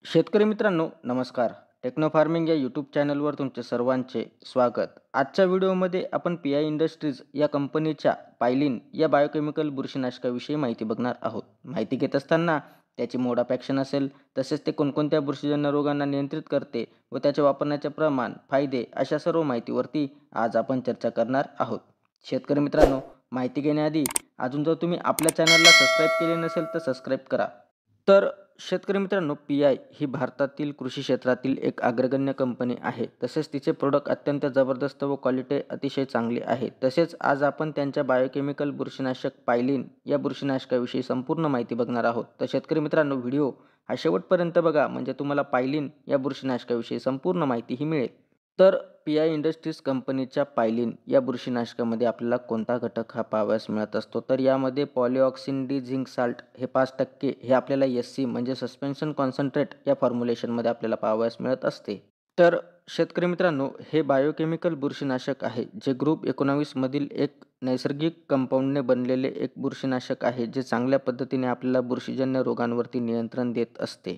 शेतकरी मित्रांनो नमस्कार. टेक्नो फार्मिंग या यूट्यूब चॅनलवर तुमचे सर्वांचे स्वागत. आजच्या व्हिडिओमध्ये आपण पी आय इंडस्ट्रीज या कंपनीच्या पायलिन या बायोकेमिकल बुरशीनाशकाविषयी माहिती बघणार आहोत. माहिती घेत असताना त्याची मोड ऑफ ॲक्शन असेल, तसेच ते कोणकोणत्या बुरशीजन्य रोगांना नियंत्रित करते व त्याचे वापरण्याचे प्रमाण, फायदे अशा सर्व माहितीवरती आज आपण चर्चा करणार आहोत. शेतकरी मित्रांनो, माहिती घेण्याआधी अजून जर तुम्ही आपल्या चॅनलला सबस्क्राईब केले नसेल तर सबस्क्राईब करा. तर शेतकरी मित्रांनो, पी आय ही भारतातील कृषी क्षेत्रातील एक अग्रगण्य कंपनी आहे. तसेच तिचे प्रोडक्ट अत्यंत जबरदस्त व क्वालिटी अतिशय चांगली आहे. तसेच आज आपण त्यांच्या बायोकेमिकल बुरशीनाशक पायलिन या बुरशीनाशकाविषयी संपूर्ण माहिती बघणार आहोत. तर शेतकरी मित्रांनो, व्हिडिओ हा शेवटपर्यंत बघा, म्हणजे तुम्हाला पायलिन या बुरशीनाशकाविषयी संपूर्ण माहिती ही मिळेल. तर पी आय इंडस्ट्रीज कंपनीच्या पायलिन या बुरशीनाशकामध्ये आपल्याला कोणता घटक हा पाहावयास मिळत असतो, तर यामध्ये पॉलिऑक्सिन डी झिंक साल्ट हे 5% हे आपल्याला एस-सी म्हणजे सस्पेन्शन कॉन्सन्ट्रेट या फॉर्म्युलेशनमध्ये आपल्याला पाहावयास मिळत असते. तर शेतकरी मित्रांनो, हे बायोकेमिकल बुरशीनाशक आहे जे ग्रुप 19 मधील एक नैसर्गिक कंपाऊंडने बनलेले एक बुरशीनाशक आहे, जे चांगल्या पद्धतीने आपल्याला बुरशीजन्य रोगांवरती नियंत्रण देत असते.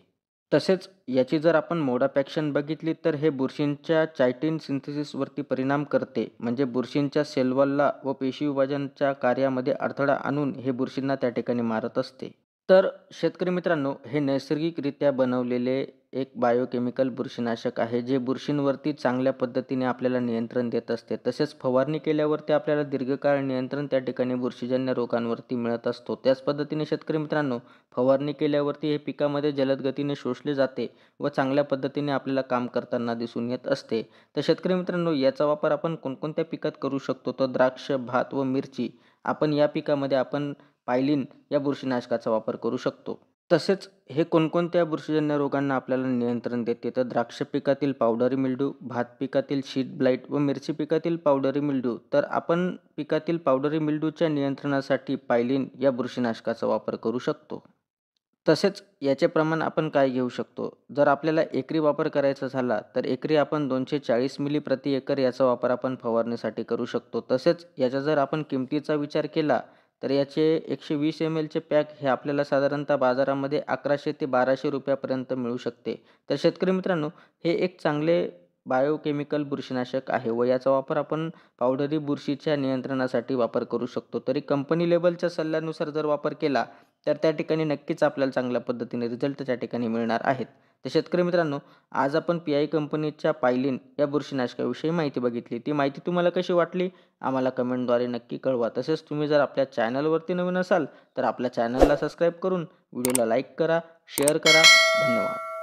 तसेच याची जर आपण मोड ऑफ ॲक्शन बघितली तर हे बुरशींच्या चायटिन सिंथेसिसवरती परिणाम करते. म्हणजे बुरशींच्या सेल वॉलला व पेशी विभाजनाच्या कार्यामध्ये अडथळा आणून हे बुरशींना त्या ठिकाणी मारत असते. तर शेतकरी मित्रांनो, हे नैसर्गिकरित्या बनवलेले एक बायोकेमिकल बुरशीनाशक आहे, जे बुरशींवरती चांगल्या पद्धतीने आपल्याला नियंत्रण देत असते. तसेच फवारणी केल्यावरती आपल्याला दीर्घकाळ नियंत्रण त्या ठिकाणी बुरशीजन्य रोगांवरती मिळत असतो. त्याच पद्धतीने शेतकरी मित्रांनो, फवारणी केल्यावरती हे पिकामध्ये जलद गतीने शोषले जाते व चांगल्या पद्धतीने आपल्याला काम करताना दिसून येत असते. तर शेतकरी मित्रांनो, याचा वापर आपण कोणकोणत्या पिकात करू शकतो, तर द्राक्ष, भात व मिरची आपण या पिकामध्ये आपण पायलिन या बुरशीनाशकाचा वापर करू शकतो. तसेच हे कोणकोणत्या बुरशीजन्य रोगांना आपल्याला नियंत्रण देते, तर द्राक्ष पिकातील पावडरी मिल्ड्यू, भात पिकातील शीट ब्लाइट व मिरची पिकातील पावडरी मिल्ड्यू. तर आपण पिकातील पावडरी मिल्ड्यूच्या नियंत्रणासाठी पायलिन या बुरशीनाशकाचा वापर करू शकतो. तसेच याचे प्रमाण आपण काय घेऊ शकतो, जर आपल्याला एकरी वापर करायचा झाला तर एकरी आपण 240 मिली प्रति एकर याचा वापर आपण फवारणीसाठी करू शकतो. तसेच याचा जर आपण किमतीचा विचार केला तर याचे 120 mlचे पॅक हे आपल्याला साधारणतः बाजारामध्ये 1100 ते 1200 रुपयापर्यंत मिळू शकते. तर शेतकरी मित्रांनो, हे एक चांगले बायोकेमिकल बुरशीनाशक आहे व याचा वापर आपण पावडरी बुरशीच्या नियंत्रणासाठी वापर करू शकतो. तरी कंपनी लेबलच्या सल्ल्यानुसार जर वापर केला तर त्या ठिकाणी नक्कीच आपल्याला चांगल्या पद्धतीने रिझल्ट त्या ठिकाणी मिळणार आहेत. तर शेतकरी मित्रांनो, आज आपण पी आय कंपनीच्या पायलिन या बुरशीनाशकाविषयी माहिती बघितली. ती माहिती तुम्हाला कशी वाटली आम्हाला कमेंटद्वारे नक्की कळवा. तसेच तुम्ही जर आपल्या चॅनलवरती नवीन असाल तर आपल्या चॅनलला सबस्क्राईब करून व्हिडिओला लाईक करा, शेअर करा. धन्यवाद.